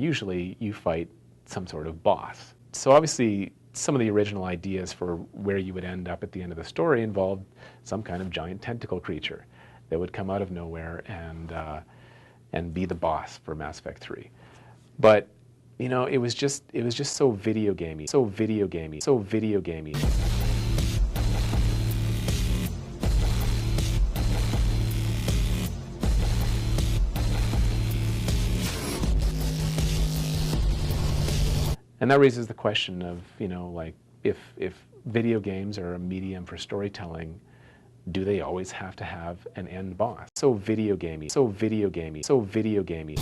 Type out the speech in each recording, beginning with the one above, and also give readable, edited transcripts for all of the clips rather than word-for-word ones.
Usually you fight some sort of boss. So obviously some of the original ideas for where you would end up at the end of the story involved some kind of giant tentacle creature that would come out of nowhere and be the boss for Mass Effect 3. But you know, it was just so video gamey, so video gamey, so video gamey. And that raises the question of, you know, like if video games are a medium for storytelling, do they always have to have an end boss? So video gamey, so video gamey, so video gamey.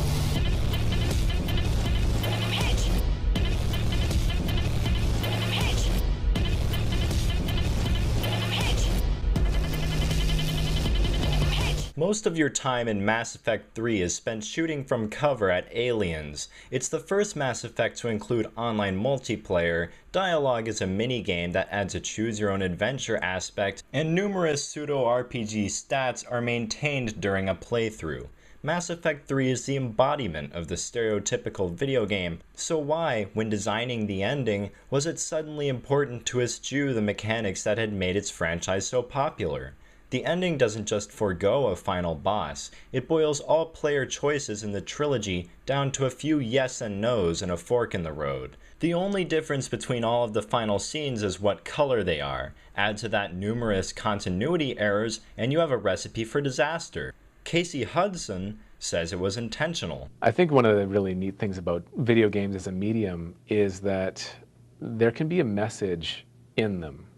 Most of your time in Mass Effect 3 is spent shooting from cover at aliens. It's the first Mass Effect to include online multiplayer, dialogue is a minigame that adds a choose-your-own-adventure aspect, and numerous pseudo-RPG stats are maintained during a playthrough. Mass Effect 3 is the embodiment of the stereotypical video game, so why, when designing the ending, was it suddenly important to eschew the mechanics that had made its franchise so popular? The ending doesn't just forego a final boss, it boils all player choices in the trilogy down to a few yes and no's and a fork in the road. The only difference between all of the final scenes is what color they are. Add to that numerous continuity errors and you have a recipe for disaster. Casey Hudson says it was intentional. I think one of the really neat things about video games as a medium is that there can be a message in them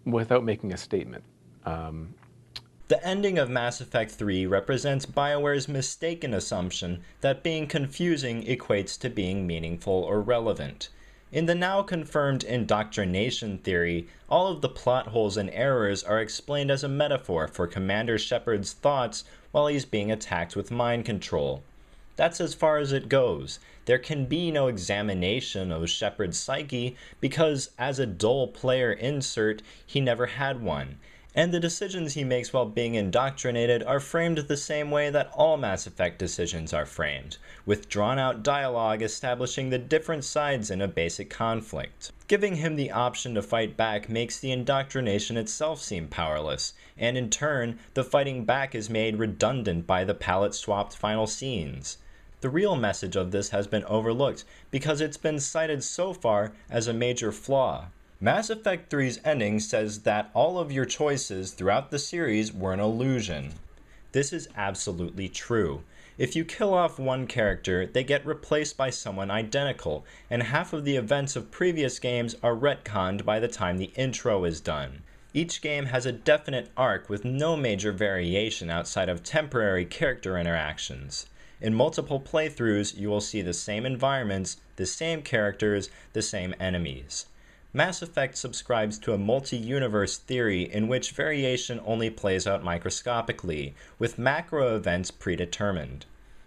without making a statement. The ending of Mass Effect 3 represents BioWare's mistaken assumption that being confusing equates to being meaningful or relevant. In the now confirmed indoctrination theory, all of the plot holes and errors are explained as a metaphor for Commander Shepard's thoughts while he's being attacked with mind control. That's as far as it goes. There can be no examination of Shepard's psyche because, as a dull player insert, he never had one. And the decisions he makes while being indoctrinated are framed the same way that all Mass Effect decisions are framed, with drawn-out dialogue establishing the different sides in a basic conflict. Giving him the option to fight back makes the indoctrination itself seem powerless, and in turn, the fighting back is made redundant by the palette-swapped final scenes. The real message of this has been overlooked because it's been cited so far as a major flaw. Mass Effect 3's ending says that all of your choices throughout the series were an illusion. This is absolutely true. If you kill off one character, they get replaced by someone identical, and half of the events of previous games are retconned by the time the intro is done. Each game has a definite arc with no major variation outside of temporary character interactions. In multiple playthroughs, you will see the same environments, the same characters, the same enemies. Mass Effect subscribes to a multi-universe theory in which variation only plays out microscopically, with macro events predetermined.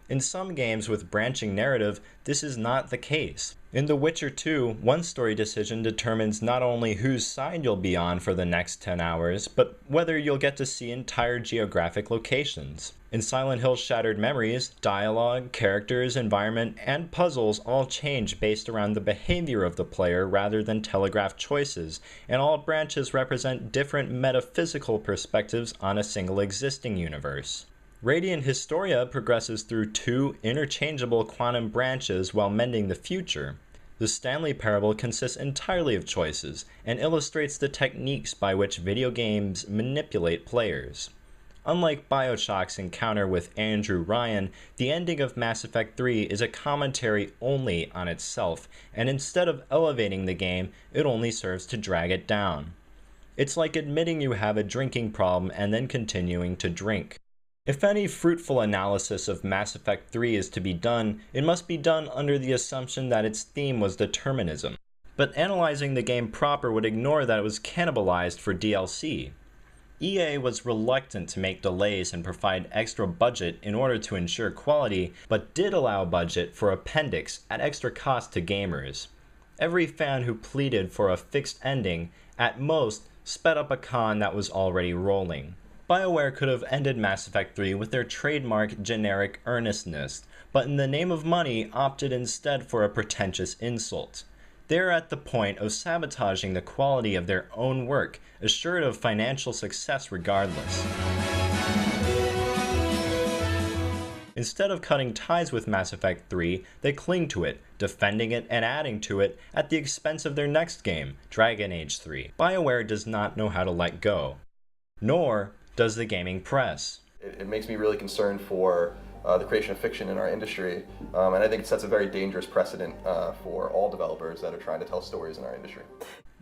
In some games with branching narrative, this is not the case. In The Witcher 2, one story decision determines not only whose side you'll be on for the next 10 hours, but whether you'll get to see entire geographic locations. In Silent Hill Shattered Memories, dialogue, characters, environment, and puzzles all change based around the behavior of the player rather than telegraphed choices, and all branches represent different metaphysical perspectives on a single existing universe. Radiant Historia progresses through two interchangeable quantum branches while mending the future. The Stanley Parable consists entirely of choices and illustrates the techniques by which video games manipulate players. Unlike BioShock's encounter with Andrew Ryan, the ending of Mass Effect 3 is a commentary only on itself, and instead of elevating the game, it only serves to drag it down. It's like admitting you have a drinking problem and then continuing to drink. If any fruitful analysis of Mass Effect 3 is to be done, it must be done under the assumption that its theme was determinism. But analyzing the game proper would ignore that it was cannibalized for DLC. EA was reluctant to make delays and provide extra budget in order to ensure quality, but did allow budget for Appendix at extra cost to gamers. Every fan who pleaded for a fixed ending, at most, sped up a con that was already rolling. BioWare could have ended Mass Effect 3 with their trademark generic earnestness, but in the name of money opted instead for a pretentious insult. They're at the point of sabotaging the quality of their own work, assured of financial success regardless. Instead of cutting ties with Mass Effect 3, they cling to it, defending it and adding to it at the expense of their next game, Dragon Age 3. BioWare does not know how to let go, nor does the gaming press. It makes me really concerned for the creation of fiction in our industry, and I think it sets a very dangerous precedent for all developers that are trying to tell stories in our industry.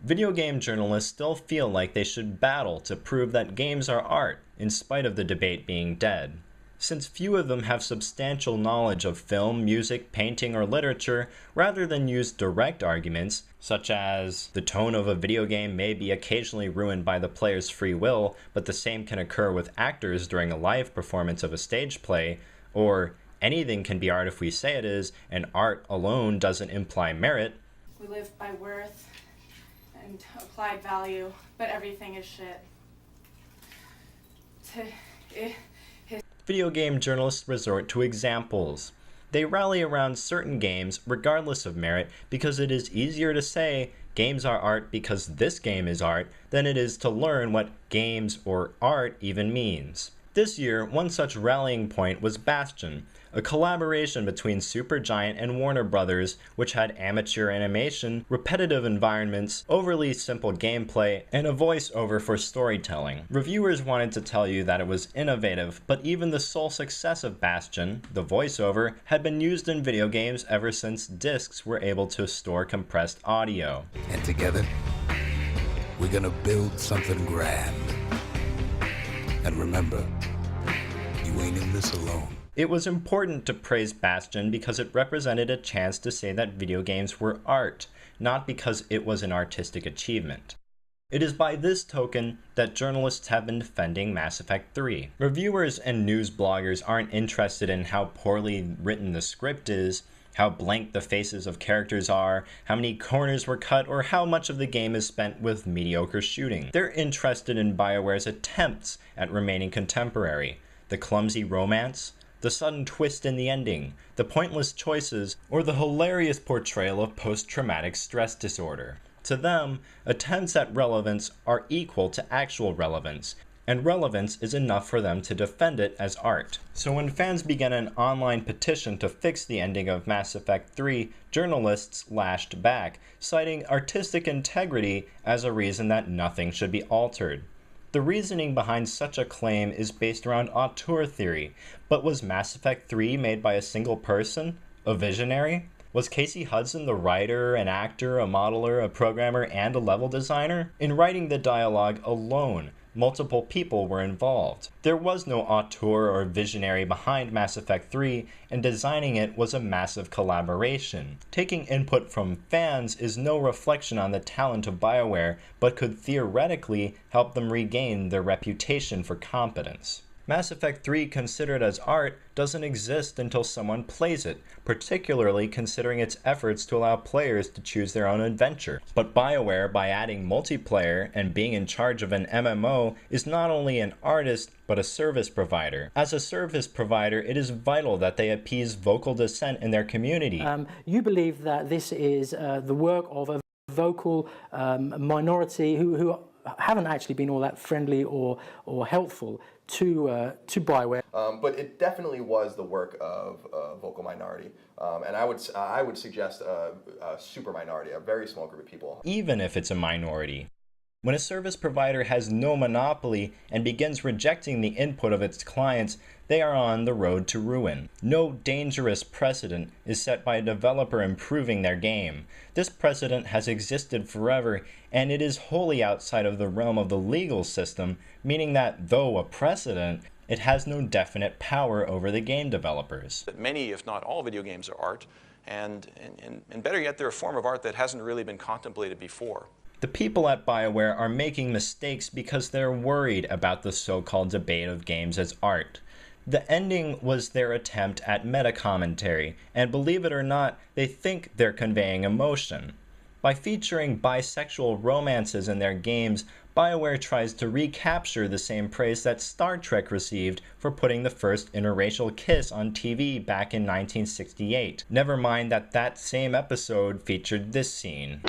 Video game journalists still feel like they should battle to prove that games are art, in spite of the debate being dead. Since few of them have substantial knowledge of film, music, painting, or literature, rather than use direct arguments, such as the tone of a video game may be occasionally ruined by the player's free will, but the same can occur with actors during a live performance of a stage play, or anything can be art if we say it is, and art alone doesn't imply merit. We live by worth and applied value, but everything is shit. Video game journalists resort to examples. They rally around certain games regardless of merit because it is easier to say games are art because this game is art than it is to learn what games or art even means. This year, one such rallying point was Bastion, a collaboration between Supergiant and Warner Brothers, which had amateur animation, repetitive environments, overly simple gameplay, and a voiceover for storytelling. Reviewers wanted to tell you that it was innovative, but even the sole success of Bastion, the voiceover, had been used in video games ever since discs were able to store compressed audio. And together, we're gonna build something grand. And remember, you ain't in this alone. It was important to praise Bastion because it represented a chance to say that video games were art, not because it was an artistic achievement. It is by this token that journalists have been defending Mass Effect 3. Reviewers and news bloggers aren't interested in how poorly written the script is, how blank the faces of characters are, how many corners were cut, or how much of the game is spent with mediocre shooting. They're interested in BioWare's attempts at remaining contemporary, the clumsy romance, the sudden twist in the ending, the pointless choices, or the hilarious portrayal of post-traumatic stress disorder. To them, attempts at relevance are equal to actual relevance, and relevance is enough for them to defend it as art. So when fans began an online petition to fix the ending of Mass Effect 3, journalists lashed back, citing artistic integrity as a reason that nothing should be altered. The reasoning behind such a claim is based around auteur theory, but was Mass Effect 3 made by a single person? A visionary? Was Casey Hudson the writer, an actor, a modeler, a programmer, and a level designer? In writing the dialogue alone, multiple people were involved. There was no auteur or visionary behind Mass Effect 3, and designing it was a massive collaboration. Taking input from fans is no reflection on the talent of BioWare, but could theoretically help them regain their reputation for competence. Mass Effect 3, considered as art, doesn't exist until someone plays it, particularly considering its efforts to allow players to choose their own adventure. But BioWare, by adding multiplayer and being in charge of an MMO, is not only an artist, but a service provider. As a service provider, it is vital that they appease vocal dissent in their community. You believe that this is the work of a vocal minority who haven't actually been all that friendly or helpful to BioWare. But it definitely was the work of a vocal minority, and I would suggest a super minority, a very small group of people. Even if it's a minority. When a service provider has no monopoly and begins rejecting the input of its clients, they are on the road to ruin. No dangerous precedent is set by a developer improving their game. This precedent has existed forever, and it is wholly outside of the realm of the legal system, meaning that though a precedent, it has no definite power over the game developers. Many, if not all, video games are art, and better yet, they're a form of art that hasn't really been contemplated before. The people at BioWare are making mistakes because they're worried about the so-called debate of games as art. The ending was their attempt at meta-commentary, and believe it or not, they think they're conveying emotion. By featuring bisexual romances in their games, BioWare tries to recapture the same praise that Star Trek received for putting the first interracial kiss on TV back in 1968. Never mind that that same episode featured this scene.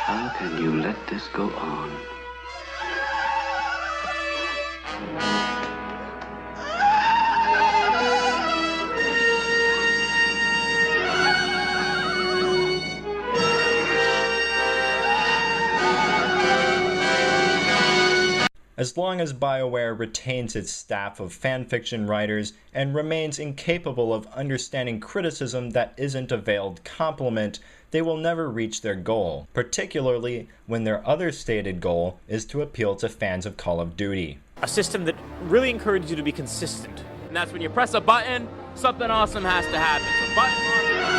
How can you let this go on? As long as BioWare retains its staff of fanfiction writers and remains incapable of understanding criticism that isn't a veiled compliment, they will never reach their goal, particularly when their other stated goal is to appeal to fans of Call of Duty. A system that really encourages you to be consistent. And that's when you press a button, something awesome has to happen. So button awesome.